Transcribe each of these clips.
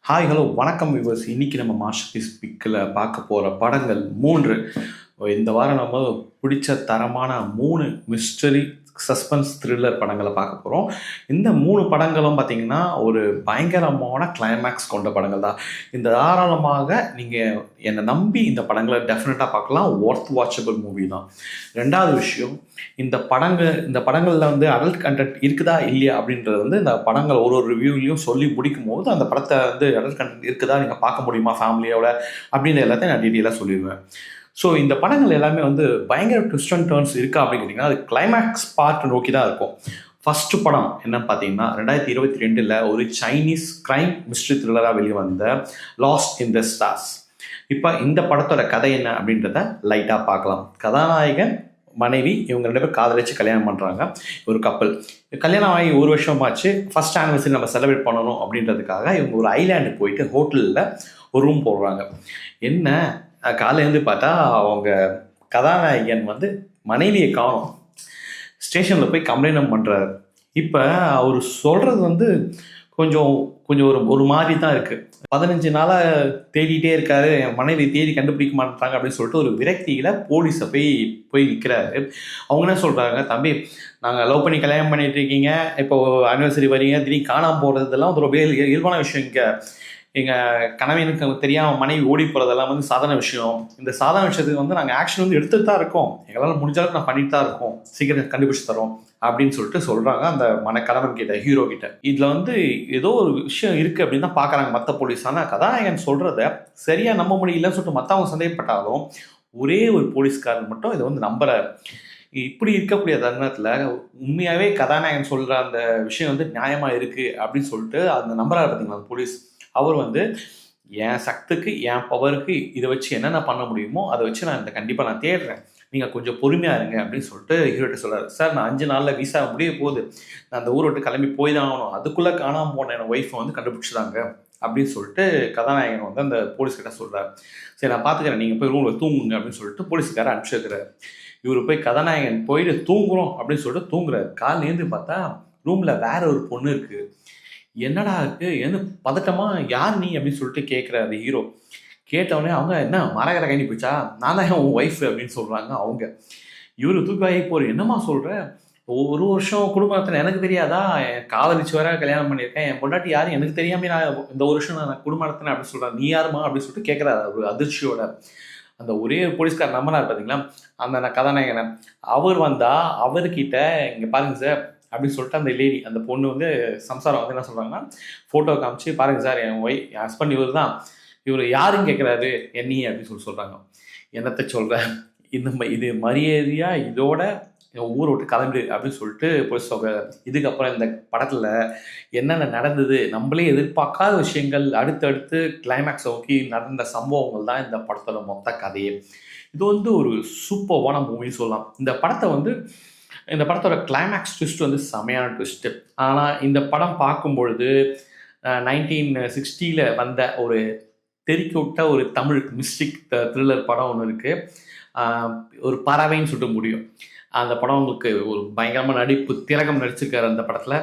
Hi hello வணக்கம் viewers. இன்னைக்கு நம்ம மாஸ்டர் பீஸ் பிக்கில் பார்க்க போகிற படங்கள் 3. இந்த வாரம் நம்ம பிடிச்ச தரமான 3 மிஸ்டரி சஸ்பென்ஸ் த்ரில்லர் படங்களை பார்க்க போகிறோம். இந்த 3 படங்களும் பார்த்தீங்கன்னா ஒரு பயங்கரமான கிளைமேக்ஸ் கொண்ட படங்கள் தான். இந்த தாராளமாக நீங்கள் என்னை நம்பி இந்த படங்களை டெஃபினட்டாக பார்க்கலாம். ஒர்த் வாட்சபிள் மூவி தான். ரெண்டாவது விஷயம், இந்த படங்களில் வந்து அடல்ட் கண்டென்ட் இருக்குதா இல்லையா அப்படின்றது வந்து இந்த படங்கள் ஒரு ரிவ்யூலையும் சொல்லி முடிக்கும் போது அந்த படத்தை வந்து அடல்ட் கண்டென்ட் இருக்குதா, நீங்கள் பார்க்க முடியுமா ஃபேமிலியோட அப்படின்னு எல்லாத்தையும் நான் டீட்டெயிலாக சொல்லிடுவேன். ஸோ இந்த படங்கள் எல்லாமே வந்து பயங்கர ட்விஸ்ட் அண்ட் டர்ன்ஸ் இருக்கா அப்படின்னு கேட்டிங்கன்னா அது கிளைமேக்ஸ் பார்ட் நோக்கி தான் இருக்கும். ஃபர்ஸ்ட் படம் என்னன்னு பார்த்தீங்கன்னா 2022 ஒரு சைனீஸ் கிரைம் மிஸ்ட்ரி த்ரில்லராக வெளியே வந்த லாஸ்ட் இன் த ஸ்டார்ஸ். இப்போ இந்த படத்தோட கதை என்ன அப்படின்றத லைட்டாக பார்க்கலாம். கதாநாயகன் மனைவி இவங்க 2 பேர் காதலிச்சு கல்யாணம் பண்ணுறாங்க. ஒரு கப்பல் கல்யாணம் ஆகி ஒரு வருஷமாச்சு. ஃபர்ஸ்ட் ஆனிவர்சரி நம்ம செலிப்ரேட் பண்ணணும் அப்படின்றதுக்காக இவங்க ஒரு ஐலாண்டு போயிட்டு ஹோட்டலில் ஒரு ரூம் போடுறாங்க. என்ன காலையிலேருந்து பார்த்தா அவங்க கதாநாயகன் வந்து மனைவியை காணும். ஸ்டேஷனில் போய் கம்ப்ளைண்ட் பண்ணுறாரு. இப்போ அவர் சொல்கிறது வந்து கொஞ்சம் கொஞ்சம் ஒரு மாதிரி தான் இருக்குது. 15 நாளாக தேடிட்டே இருக்காரு, என் மனைவி தேடி கண்டுபிடிக்க மாட்டாங்க அப்படின்னு சொல்லிட்டு ஒரு விரக்தியில் போலீஸை போய் நிற்கிறாரு. அவங்க என்ன சொல்கிறாங்க, தம்பி நாங்கள் லவ் பண்ணி கல்யாணம் பண்ணிட்டு இருக்கீங்க, இப்போ ஆனிவர்சரி வரீங்க, திடீர்னு காணாமல் போகிறதெல்லாம் ஒரு இயல்பான விஷயம். இங்கே எங்கள் கணவனுக்கு தெரியாமல் மனைவி ஓடி போகிறதெல்லாம் வந்து சாதாரண விஷயம். இந்த சாதாரண விஷயத்துக்கு வந்து நாங்கள் ஆக்ஷன் வந்து எடுத்துட்டு தான் இருக்கோம், எங்களால் முடிஞ்ச அளவுக்கு நான் பண்ணிட்டு தான் இருக்கோம், சீக்கிரம் கண்டுபிடிச்சு தரோம் அப்படின்னு சொல்லிட்டு சொல்கிறாங்க அந்த கணவன் கிட்ட, ஹீரோ கிட்ட. இதில் வந்து ஏதோ ஒரு விஷயம் இருக்குது அப்படின்னு தான் பார்க்குறாங்க மற்ற போலீஸ். ஆனால் கதாநாயகன் சொல்கிறத சரியாக நம்ப முடியலன்னு சொல்லிட்டு மற்றவங்க சந்தேகப்பட்டாலும் ஒரே ஒரு போலீஸ்காரன் மட்டும் இதை வந்து நம்புறாரு. இப்படி இருக்கக்கூடிய தருணத்தில் உண்மையாகவே கதாநாயகன் சொல்கிற அந்த விஷயம் வந்து நியாயமாக இருக்குது அப்படின்னு சொல்லிட்டு அந்த நம்புறாரு. பார்த்தீங்களா அந்த போலீஸ், அவர் வந்து என் சக்திக்கு என் பவருக்கு இதை வச்சு என்னென்ன பண்ண முடியுமோ அதை வச்சு நான் கண்டிப்பாக நான் தேடுறேன், நீங்கள் கொஞ்சம் பொறுமையாக இருங்க அப்படின்னு சொல்லிட்டு ஹீரோட்ட சொல்கிறார். சார் நான் 5 நாளில் விசா முடிய போகுது, நான் அந்த ஊரை விட்டு கிளம்பி போய் தான் ஆகணும், அதுக்குள்ளே காணாமல் போன என் ஒய்ஃபை வந்து கண்டுபிடிச்சிதாங்க அப்படின்னு சொல்லிட்டு கதாநாயகன் வந்து அந்த போலீஸ்கிட்ட சொல்கிறார். சரி நான் பார்த்துக்கிறேன், நீங்கள் போய் ரூமில் தூங்குங்க அப்படின்னு சொல்லிட்டு போலீஸ்காரர் அனுப்பிச்சு வைக்கிறார். இவர் போய் கதாநாயகன் போயிட்டு தூங்குறோம் அப்படின்னு சொல்லிட்டு தூங்குறாரு. காலையிலேருந்து பார்த்தா ரூமில் வேற ஒரு பொண்ணு இருக்குது. என்னடா இருக்கு, என்ன பதட்டமா, யார் நீ அப்படின்னு சொல்லிட்டு கேட்குறாரு ஹீரோ. கேட்டவுடனே அவங்க என்ன மரகர கைனி போச்சா, நான் தான் உன் ஒய்ஃப் அப்படின்னு சொல்கிறாங்க அவங்க. இவர் தூக்காகி போகிற, என்னம்மா சொல்கிற, ஒரு வருஷம் குடும்பத்தில் எனக்கு தெரியாதா, என் காதலிச்சு வர கல்யாணம் பண்ணியிருக்கேன், என் பொண்டாட்டி யாரும் எனக்கு தெரியாமல் நான் இந்த ஒரு வருஷம் நான் குடும்பம் நடத்தினேன் அப்படின்னு சொல்கிறேன், நீ யாருமா அப்படின்னு சொல்லிட்டு கேட்குறாரு ஒரு அதிர்ச்சியோட. அந்த ஒரே போலீஸ்கார் நம்பினார் பார்த்தீங்களா அந்த கதாநாயகனை. அவர் வந்தால் அவர்கிட்ட இங்கே பாருங்க சார் அப்படின்னு சொல்லிட்டு அந்த லேடி, அந்த பொண்ணு வந்து சம்சாரம் வந்து என்ன சொல்கிறாங்கன்னா ஃபோட்டோ காமிச்சு, பாருங்கள் சார் என் ஹஸ்பண்ட் இவர் தான், இவர் யாருன்னு கேட்குறாரு என்னி அப்படின்னு சொல்கிறாங்க. என்னத்தை சொல்கிறேன், இது மரியாதையாக இதோட ஊரை விட்டு கிளம்பிடு அப்படின்னு சொல்லிட்டு போய் சொல்கிறார். இதுக்கப்புறம் இந்த படத்தில் என்னென்ன நடந்தது, நம்மளே எதிர்பார்க்காத விஷயங்கள், அடுத்தடுத்து கிளைமேக்ஸ் நோக்கி நடந்த சம்பவங்கள் தான் இந்த படத்தோட மொத்த கதையே. இது வந்து ஒரு சூப்பர்வான மூவி சொல்லலாம். இந்த படத்தோட கிளைமேக்ஸ் ட்விஸ்ட் வந்து செமையான ட்விஸ்ட்டு. ஆனால் இந்த படம் பார்க்கும்பொழுது 1960 வந்த ஒரு தெறிக்க விட்ட ஒரு தமிழ் மிஸ்டிக் த்ரில்லர் படம் ஒன்று இருக்குது, ஒரு பறவைன்னு சொல்லிட்டு முடியும். அந்த படம் உங்களுக்கு ஒரு பயங்கரமாக நடிப்பு, திலகம் நடிச்சிருக்காரு அந்த படத்தில்.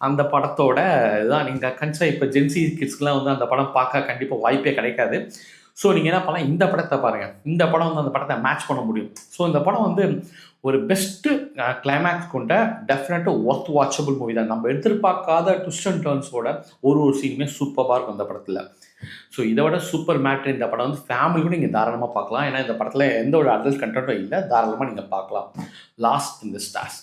அந்த படத்தோட இதுதான் நீங்கள் கன்சா இப்போ ஜென்சி கிட்ஸ்க்கெலாம் வந்து அந்த படம் பார்க்க கண்டிப்பாக வாய்ப்பே கிடைக்காது. ஸோ நீங்கள் என்ன பண்ணலாம், இந்த படத்தை பாருங்கள். இந்த படம் வந்து அந்த படத்தை மேட்ச் பண்ண முடியும். ஸோ இந்த படம் வந்து ஒரு பெஸ்ட்டு கிளைமேக்ஸ் கொண்ட டெஃபினட்டாக ஒர்த் வாட்சபிள் மூவி தான். நம்ம எதிர்பார்க்காத ட்விஸ்ட் அண்ட் டர்ன்ஸோட ஒரு சீனுமே சூப்பராக இருக்கும் அந்த படத்தில். ஸோ இதை விட சூப்பர் மேட்ரு இந்த படம் வந்து ஃபேமிலி கூட நீங்கள் தாராளமாக பார்க்கலாம். ஏன்னா இந்த படத்தில் எந்த ஒரு அடல்ட் கண்டென்ட்டும் இல்லை, தாராளமாக நீங்கள் பார்க்கலாம். லாஸ்ட் இன் த ஸ்டார்ஸ்.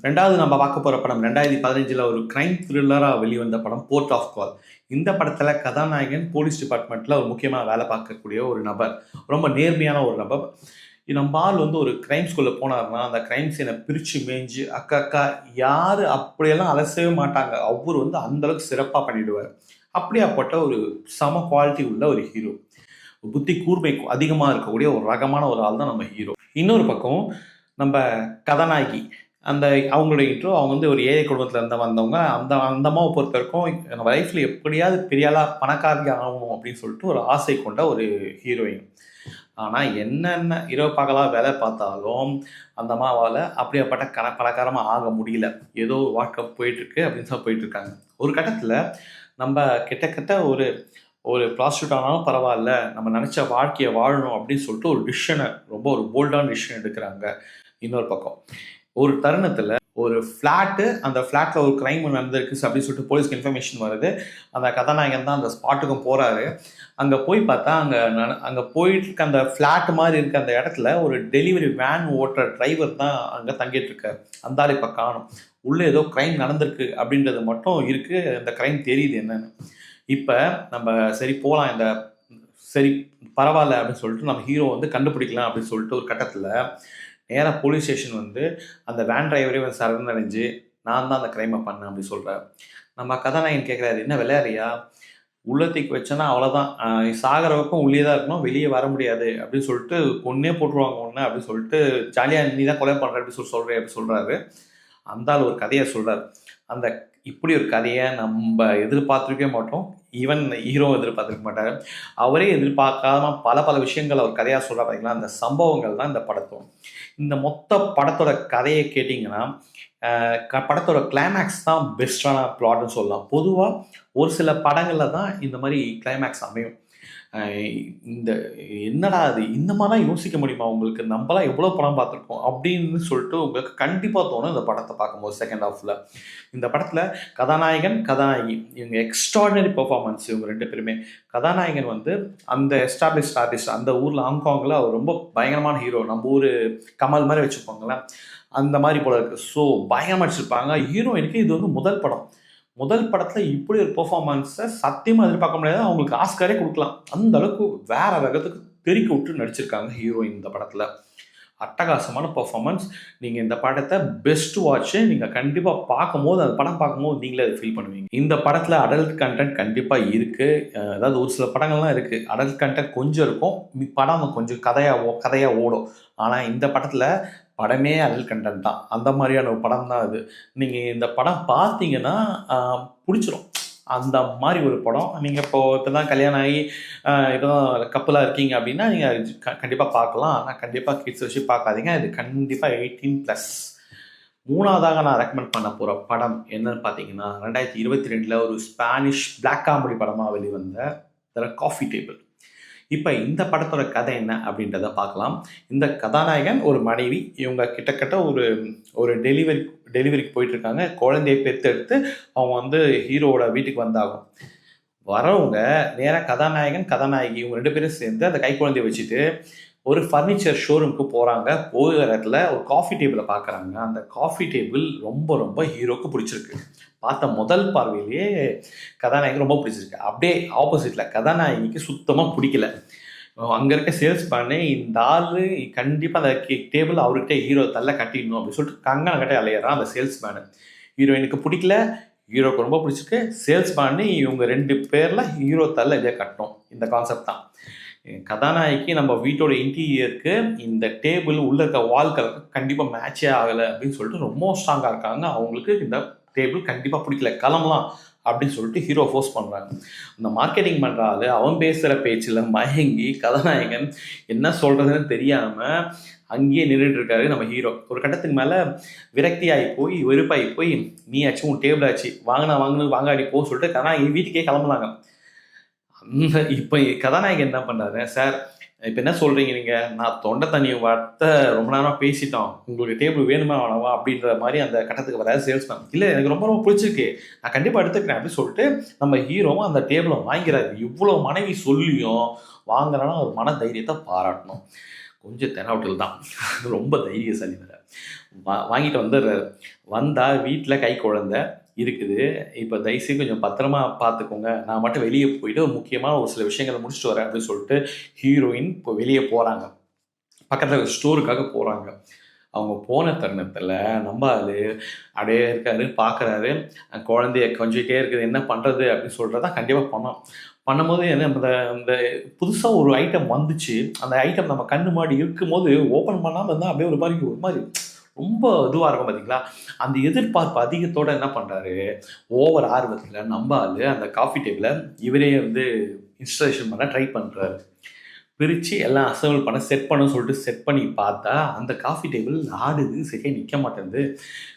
ரெண்டாவது நம்ம பார்க்க போகிற படம் 2015 ஒரு கிரைம் த்ரில்லராக வெளிவந்த படம் போர்ட் ஆஃப் கால். இந்த படத்தில் கதாநாயகன் போலீஸ் டிபார்ட்மெண்ட்டில் ஒரு முக்கியமாக வேலை பார்க்கக்கூடிய ஒரு நபர், ரொம்ப நேர்மையான ஒரு நபர். நம்ம ஆள் வந்து ஒரு கிரைம் ஸ்கூலில் போனார்னா அந்த கிரைம் சீனை பிரித்து மேய்ஞ்சு அக்கா யார் அப்படியெல்லாம் அலசவே மாட்டாங்க, அவர் வந்து அந்தளவுக்கு சிறப்பாக பண்ணிவிடுவார். அப்படியாப்பட்ட ஒரு சம குவாலிட்டி உள்ள ஒரு ஹீரோ, புத்தி கூர்மை அதிகமாக இருக்கக்கூடிய ஒரு ரகமான ஒரு ஆள் தான் நம்ம ஹீரோ. இன்னொரு பக்கம் நம்ம கதாநாயகி, அவங்களுடைய இன்ட்ரோ, அவங்க வந்து ஒரு ஏழை குடும்பத்தில் வந்தவங்க. அந்த அம்மாவை பொறுத்த வரைக்கும் நம்ம லைஃப்பில் எப்படியாவது பெரியாளாக பணக்காரி ஆகணும் அப்படின்னு சொல்லிட்டு ஒரு ஆசை கொண்ட ஒரு ஹீரோயின். ஆனால் என்னென்ன இரவு பகலாக வேலை பார்த்தாலும் அந்த அம்மாவால் அப்படியாப்பட்ட பணக்காரமாக ஆக முடியல. ஏதோ வாழ்க்கை போயிட்டுருக்கு அப்படின்னு சொல்லி போயிட்டுருக்காங்க. ஒரு கட்டத்தில் நம்ம கிட்டத்தட்ட ஒரு ஒரு ப்ராஸ்டியூட் ஆனாலும் பரவாயில்ல, நம்ம நினச்ச வாழ்க்கையை வாழணும் அப்படின்னு சொல்லிட்டு ஒரு டிசிஷனை, ரொம்ப ஒரு போல்டான டிசிஷன் எடுக்கிறாங்க. இன்னொரு பக்கம் ஒரு தருணத்தில் ஒரு ஃப்ளாட்டு, அந்த ஃப்ளாட்டில் ஒரு கிரைம் நடந்திருக்கு அப்படின்னு சொல்லிட்டு போலீஸ்க்கு இன்ஃபர்மேஷன் வருது. அந்த கதாநாயகன் தான் அந்த ஸ்பாட்டுக்கும் போகிறாரு. அங்கே போய் பார்த்தா அங்கே போயிட்டு இருக்க அந்த ஃப்ளாட் மாதிரி இருக்க அந்த இடத்துல ஒரு டெலிவரி வேன் ஓட்டுற டிரைவர் தான் அங்கே தங்கிட்டு இருக்காரு. அந்த ஆள் இப்போ காணும். உள்ளே ஏதோ கிரைம் நடந்திருக்கு அப்படின்றது மட்டும் இருக்குது. அந்த கிரைம் தெரியுது என்னன்னு. இப்போ நம்ம சரி போகலாம், இந்த சரி பரவாயில்ல அப்படின்னு சொல்லிட்டு நம்ம ஹீரோ வந்து கண்டுபிடிக்கலாம் அப்படின்னு சொல்லிட்டு ஒரு கட்டத்தில் நேராக போலீஸ் ஸ்டேஷன் வந்து அந்த வேன் டிரைவரே வந்து சரணடைஞ்சு நான் தான் அந்த கிரைமை பண்ணேன் அப்படி சொல்கிறார். நம்ம கதாநாயகன் கேட்குறாரு, என்ன விளையாடுறியா, உள்ளத்துக்கு வச்சேன்னா அவ்வளோதான், சாகிற வரைக்கும் உள்ளே தான் இருக்கணும், வெளியே வர முடியாது அப்படின்னு சொல்லிட்டு கொன்னே போட்டுருவாங்க ஒன்று அப்படின்னு சொல்லிட்டு ஜாலியாக நீ தான் கொலை பண்ணுற அப்படி சொல்கிறேன் அப்படி சொல்கிறாரு. அந்த ஆள் ஒரு கதையை சொல்கிறார். அந்த இப்படி ஒரு கதையை நம்ம எதிர்பார்த்துருக்கவே மாட்டோம். ஈவன் ஹீரோ எதிர்பார்த்துருக்க மாட்டார். அவரே எதிர்பார்க்காம பல பல விஷயங்கள் அவர் கதையாக சொல்கிறார். பார்த்தீங்களா, அந்த சம்பவங்கள் தான் இந்த படத்தோம். இந்த மொத்த படத்தோட கதையை கேட்டிங்கன்னா படத்தோட கிளைமேக்ஸ் தான் பெஸ்டான ப்ளாட்னு சொல்லலாம். பொதுவாக ஒரு சில படங்களில் தான் இந்த மாதிரி கிளைமேக்ஸ் அமையும். இந்த என்னடா அது, இந்த மாதிரிலாம் யோசிக்க முடியுமா உங்களுக்கு, நம்மளாம் எவ்வளோ படம் பார்த்துருக்கோம் அப்படின்னு சொல்லிட்டு உங்களுக்கு கண்டிப்பாக தோணும் இந்த படத்தை பார்க்கும்போது. செகண்ட் ஹாஃபில் இந்த படத்தில் கதாநாயகன் கதாநாயகி இவங்க எக்ஸ்ட்ராடினரி பெர்ஃபார்மன்ஸ். இவங்க ரெண்டு பேருமே, கதாநாயகன் வந்து அந்த எஸ்டாப்ளிஷ்ட் ஆர்டிஸ்ட், அந்த ஊரில் ஹாங்காங்கில் அவர் ரொம்ப பயங்கரமான ஹீரோ. நம்ம ஊர் கமல் மாதிரி வச்சுருப்பாங்களேன், அந்த மாதிரி போல இருக்குது. ஸோ பயங்கரமாக அடிச்சிருப்பாங்க. ஹீரோயினுக்கு இது வந்து முதல் படத்தில் இப்படி ஒரு பெர்ஃபார்மன்ஸை சத்தியமாக எதிர்பார்க்க முடியாது. அவங்களுக்கு ஆஸ்காரே கொடுக்கலாம். அந்த அளவுக்கு வேற ரகத்துக்கு தெறிக்க விட்டு நடிச்சிருக்காங்க ஹீரோயின் இந்த படத்தில். அட்டகாசமான பெர்ஃபார்மன்ஸ். நீங்கள் இந்த படத்தை பெஸ்ட் வாட்ச்சு. நீங்கள் கண்டிப்பாக பார்க்கும்போது, அந்த படம் பார்க்கும்போது நீங்களே அதை ஃபீல் பண்ணுவீங்க. இந்த படத்தில் அடல்ட் கண்டென்ட் கண்டிப்பாக இருக்குது. அதாவது ஒரு சில படங்கள்லாம் இருக்குது அடல்ட் கண்டென்ட் கொஞ்சம் இருக்கும், படம் கொஞ்சம் கதையாக ஓடும். ஆனால் இந்த படத்தில் படமே அடல்ட் கண்டென்ட் தான். அந்த மாதிரியான ஒரு படம் தான் இது. நீங்கள் இந்த படம் பார்த்தீங்கன்னா பிடிச்சிரும். அந்த மாதிரி ஒரு படம். நீங்கள் இப்போ தான் கல்யாணம் ஆகி இப்போ தான் கப்பலாக இருக்கீங்க அப்படின்னா நீங்கள் கண்டிப்பாக பார்க்கலாம். ஆனால் கண்டிப்பாக கிட்ஸ் வச்சு பார்க்காதீங்க. இது கண்டிப்பாக 18+. மூணாவதாக நான் ரெக்கமெண்ட் பண்ண போகிற படம் என்னன்னு பார்த்தீங்கன்னா 2022 ஒரு ஸ்பானிஷ் பிளாக் காமெடி படமாக வெளிவந்த த காஃபி டேபிள். இப்போ இந்த படத்தோட கதை என்ன அப்படின்றத பார்க்கலாம். இந்த கதாநாயகன் ஒரு மனைவி, இவங்க கிட்டத்தட்ட ஒரு டெலிவரிக்கு போயிட்டுருக்காங்க. குழந்தையை பெற்றெடுத்து அவங்க வந்து ஹீரோவோட வீட்டுக்கு வந்தாகும். வரவங்க நேராக கதாநாயகி இவங்க ரெண்டு பேரும் சேர்ந்து அந்த கை குழந்தைய வச்சுட்டு ஒரு ஃபர்னிச்சர் ஷோரூமுக்கு போகிறாங்க. போகிற இடத்துல ஒரு காஃபி டேபிளை பார்க்குறாங்க. அந்த காஃபி டேபிள் ரொம்ப ரொம்ப ஹீரோக்கு பிடிச்சிருக்கு. பார்த்த முதல் பார்வையிலேயே கதாநாயகி ரொம்ப பிடிச்சிருக்கு. அப்படியே ஆப்போசிட்டில் கதாநாயகிக்கு சுத்தமாக பிடிக்கல. அங்கே இருக்க சேல்ஸ் பண்ணி இந்த ஆள் கண்டிப்பாக அந்த டேபிள் அவர்கிட்ட ஹீரோ தள்ள கட்டிடணும் அப்படின்னு சொல்லிட்டு கங்கனை கட்டி அலையிறான் அந்த சேல்ஸ் மேனு. ஹீரோயினுக்கு பிடிக்கல, ஹீரோக்கு ரொம்ப பிடிச்சிருக்கு. சேல்ஸ் பண்ணி இவங்க ரெண்டு பேரில் ஹீரோ தள்ள இதே கட்டணும். இந்த கான்செப்ட் தான். கதாநாயகி நம்ம வீட்டோட இன்டீரியருக்கு இந்த டேபிள் உள்ள இருக்க வால்கள் கண்டிப்பாக மேட்சே ஆகலை அப்படின்னு சொல்லிட்டு ரொம்ப ஸ்ட்ராங்காக இருக்காங்க. அவங்களுக்கு இந்த டேபிள் கண்டிப்பாக பிடிக்கல, கிளம்பலாம் அப்படின்னு சொல்லிட்டு ஹீரோ ஃபோர்ஸ் பண்ணுறாங்க. அந்த மார்க்கெட்டிங் பண்ணுற ஆள் அவன் பேசுகிற பேச்சில் மயங்கி கதாநாயகன் என்ன சொல்கிறதுன்னு தெரியாமல் அங்கேயே நின்றுட்டு இருக்காரு நம்ம ஹீரோ. ஒரு கட்டத்துக்கு மேலே விரக்தியாகி போய் வெறுப்பாகி போய் நீ ஆச்சு உன் டேபிள் ஆச்சு வாங்காடி போ சொல்லிட்டு கதாநாயகி வீட்டுக்கே கிளம்புனாங்க. இப்போ கதாநாயகன் என்ன பண்ணுறாரு, சார் இப்போ என்ன சொல்கிறீங்க நீங்கள், நான் தொண்டை தண்ணியை வார்த்தை ரொம்ப நேரம் பேசிட்டோம், உங்களுக்கு டேபிள் வேணுமா வேணாவா அப்படின்ற மாதிரி அந்த கட்டத்துக்கு வராது சேல்ஸ்மேன். இல்லை எனக்கு ரொம்ப ரொம்ப பிடிச்சிருக்கு, நான் கண்டிப்பாக எடுத்துக்கிறேன் அப்படின்னு சொல்லிட்டு நம்ம ஹீரோவும் அந்த டேபிளை வாங்கிறாரு. இவ்வளோ மனைவி சொல்லியும் வாங்குறான்னா ஒரு மன தைரியத்தை பாராட்டணும். கொஞ்சம் தெனாவட்டில் தான், ரொம்ப தைரியசாலி வேறு. வாங்கிட்டு வந்துடுறாரு. வந்தால் வீட்டில் கை குழந்தை இருக்குது. இப்போ தயவுசெய்து கொஞ்சம் பத்திரமா பார்த்துக்கோங்க, நான் மட்டும் வெளியே போயிட்டு ஒரு முக்கியமான ஒரு சில விஷயங்களை முடிச்சுட்டு வரேன் அப்படின்னு சொல்லிட்டு ஹீரோயின் இப்போ வெளியே போகிறாங்க. பக்கத்தில் ஸ்டோருக்காக போகிறாங்க. அவங்க போன தருணத்தில் நம்ம அது அப்படியே இருக்காரு, பார்க்குறாரு, குழந்தைய கொஞ்சிட்டே இருக்குது, என்ன பண்ணுறது அப்படின்னு சொல்கிறதா கண்டிப்பாக பண்ணும்போது என்ன அந்த புதுசாக ஒரு ஐட்டம் வந்துச்சு. அந்த ஐட்டம் நம்ம கண்ணு மாடி இருக்கும்போது ஓப்பன் பண்ணாமல் இருந்தால் அப்படியே ஒரு மாதிரி ரொம்ப இதுவாக இருக்கும் பார்த்தீங்களா. அந்த எதிர்பார்ப்பு அதிகத்தோடு என்ன பண்ணுறாரு, ஓவர் ஆர்வத்தில் நம்ம ஆள் அந்த காஃபி டேபிளை இவரே வந்து இன்ஸ்டாலேஷன் பண்ண ட்ரை பண்ணுறாரு. பிரித்து எல்லாம் அசம்பிள் பண்ண செட் பண்ண சொல்லிட்டு செட் பண்ணி பார்த்தா அந்த காஃபி டேபிள் ஆடுது, சரியாக நிற்க மாட்டேங்குது.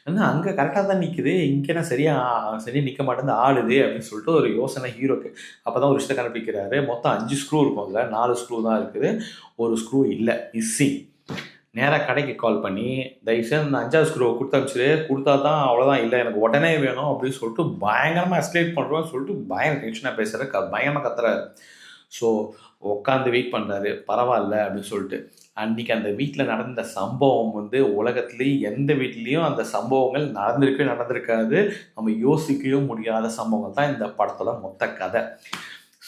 ஏன்னா அங்கே கரெக்டாக தான் நிற்குது, இங்கே நான் சரியாக நிற்க மாட்டேங்குது, ஆடுது அப்படின்னு சொல்லிட்டு ஒரு யோசனை ஹீரோக்கு. அப்போ தான் ஒரு விஷயத்தை கண்டுபிடிக்கிறாரு. மொத்தம் 5 ஸ்க்ரூ இருக்கும், அதில் 4 ஸ்க்ரூ தான் இருக்குது, ஒரு ஸ்க்ரூ இல்லை, மிஸ்ஸிங். நேராக கடைக்கு கால் பண்ணி தயவுசெய்து அந்த 5வது ஸ்க்ரூவை கொடுத்து அனுப்பிச்சிரு, கொடுத்தா தான் அவ்வளோதான், இல்லை எனக்கு உடனே வேணும் அப்படின்னு சொல்லிட்டு பயங்கரமாக எஸ்கலேட் பண்ணுறோன்னு சொல்லிட்டு பயங்கர டென்ஷனாக பேசுகிறாரு, பயங்கரமாக கத்துறாரு. ஸோ உட்காந்து வெயிட் பண்ணுறாரு, பரவாயில்ல அப்படின்னு சொல்லிட்டு. அன்றைக்கி அந்த வீட்டில் நடந்த சம்பவம் வந்து உலகத்துலேயும் எந்த வீட்லேயும் அந்த சம்பவங்கள் நடந்திருக்காது. நம்ம யோசிக்கவும் முடியாத சம்பவங்கள் தான் இந்த படத்தோட மொத்த கதை.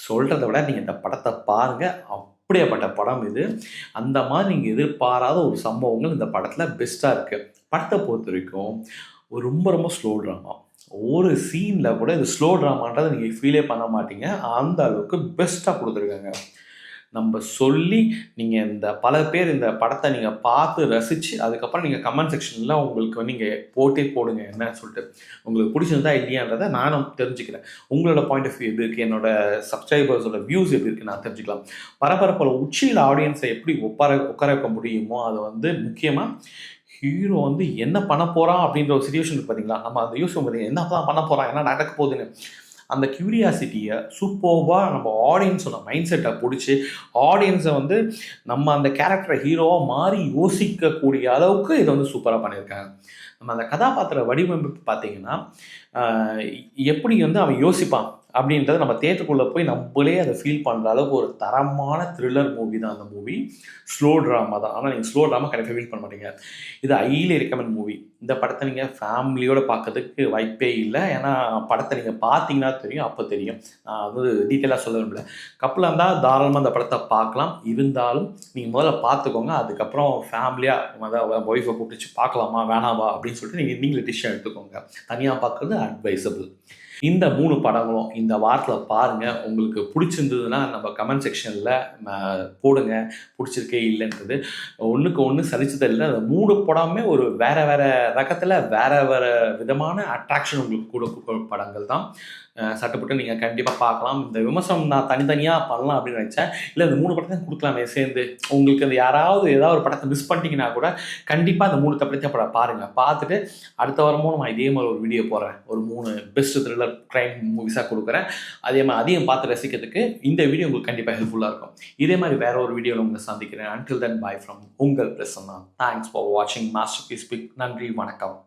சொல்கிறத விட நீங்கள் இந்த படத்தை பாருங்கள், அப்படியேப்பட்ட படம் இது. அந்த மாதிரி நீங்கள் எதிர்பாராத ஒரு சம்பவங்கள் இந்த படத்தில் பெஸ்ட்டாக இருக்குது. படத்தை பொறுத்த வரைக்கும் ரொம்ப ரொம்ப ஸ்லோ ட்ராமா. ஒரு சீனில் கூட இது ஸ்லோ ட்ராமான்றதை நீங்கள் ஃபீலே பண்ண மாட்டீங்க, அந்த அளவுக்கு பெஸ்ட்டாக கொடுத்துருக்காங்க. நம்ம சொல்லி நீங்கள் இந்த பல பேர் இந்த படத்தை நீங்கள் பார்த்து ரசித்து அதுக்கப்புறம் நீங்கள் கமெண்ட் செக்ஷனில் உங்களுக்கு நீங்கள் போடுங்க என்னன்னு சொல்லிட்டு. உங்களுக்கு பிடிச்சிருந்தா இல்லையான்றதை நானும் தெரிஞ்சுக்கிறேன். உங்களோட பாயிண்ட் ஆஃப் வியூ எப்படி இருக்குது, என்னோட சப்ஸ்கிரைபர்ஸோட வியூஸ் எப்படி இருக்குது நான் தெரிஞ்சுக்கலாம். பரபரப்பில் உச்சியில் ஆடியன்ஸை எப்படி உட்கார வைக்க முடியுமோ அதை வந்து முக்கியமாக ஹீரோ வந்து என்ன பண்ண போகிறான் அப்படின்ற ஒரு சிச்சுவேஷன் பார்த்தீங்களா, நம்ம அந்த யோசிக்கும் பார்த்தீங்கன்னா என்ன தான் பண்ண போகிறான், என்ன நடக்க போகுதுன்னு. அந்த க்யூரியாசிட்டியை சூப்பர்வாக நம்ம ஆடியன்ஸோட மைண்ட் செட்டை பிடிச்சி ஆடியன்ஸை வந்து நம்ம அந்த கேரக்டரை ஹீரோவாக மாறி யோசிக்கக்கூடிய அளவுக்கு இதை வந்து சூப்பராக பண்ணியிருக்காங்க. நம்ம அந்த கதாபாத்திர வடிவமைப்பு பார்த்தீங்கன்னா எப்படி வந்து அவன் யோசிப்பான் அப்படின்றத நம்ம தேட்டருக்குள்ளே போய் நம்மளே அதை ஃபீல் பண்ணுற அளவுக்கு ஒரு தரமான த்ரில்லர் மூவி தான் அந்த மூவி. ஸ்லோ ட்ராமா தான், ஆனால் நீங்கள் ஸ்லோ ட்ராமா கண்டிப்பாக ஃபீல் பண்ண மாட்டீங்க. இது ஹைலி ரெக்கமெண்ட் மூவி. இந்த படத்தை நீங்கள் ஃபேமிலியோடு பார்க்கறதுக்கு வாய்ப்பே இல்லை. ஏன்னா படத்தை நீங்கள் பார்த்தீங்கன்னா தெரியும், அப்போ தெரியும். அது டீட்டெயிலாக சொல்ல விரும்பல. கப்பலாக இருந்தால் தாராளமாக அந்த படத்தை பார்க்கலாம். இருந்தாலும் நீங்கள் முதல்ல பார்த்துக்கோங்க, அதுக்கப்புறம் ஃபேமிலியாக அதாவது ஒய்ஃபை கூப்பிட்டு பார்க்கலாமா வேணாமா அப்படின்னு சொல்லிட்டு நீங்களே டிஷ்ஷாக எடுத்துக்கோங்க. தனியாக பார்க்குறது அட்வைசபிள். இந்த 3 படங்களும் இந்த வாரத்தில் பாருங்கள். உங்களுக்கு பிடிச்சிருந்ததுன்னா நம்ம கமெண்ட் செக்ஷனில் போடுங்க, பிடிச்சிருக்கே இல்லைன்றது. ஒன்றுக்கு ஒன்று சலிச்சது இல்லை. அந்த 3 படமுமே ஒரு வேறு ரகத்தில் வேறு விதமான அட்ராக்ஷன் உங்களுக்கு கொடுக்க படங்கள் தான். சட்டப்பட்டு நீங்கள் கண்டிப்பாக பார்க்கலாம். இந்த விமர்சனம் நான் தனித்தனியாக பண்ணலாம் அப்படின்னு நினச்சேன். இல்லை இந்த 3 படத்தையும் கொடுக்கலாமே சேர்ந்து. உங்களுக்கு அந்த ஏதாவது ஒரு படத்தை மிஸ் பண்ணிட்டீங்கன்னா கூட கண்டிப்பாக அந்த 3 படத்தையும் படம் பாருங்கள். பார்த்துட்டு அடுத்த வாரமும் நான் இதே மாதிரி ஒரு வீடியோ போடுறேன், ஒரு 3 பெஸ்ட் த்ரில்லர் க்ரைம் மூவிஸாக கொடுக்குறேன். அதே மாதிரி அதையும் பார்த்து ரசிக்கிறதுக்கு இந்த வீடியோ உங்களுக்கு கண்டிப்பாக ஹெல்ப்ஃபுல்லாக இருக்கும். இதே மாதிரி வேறு ஒரு வீடியோவில் உங்களை சந்திக்கிறேன். Until then, bye from உங்கள் பிரசன்னா. தேங்க்ஸ் ஃபார் வாட்சிங் மாஸ்டர்பீஸ் பிக். நன்றி, வணக்கம்.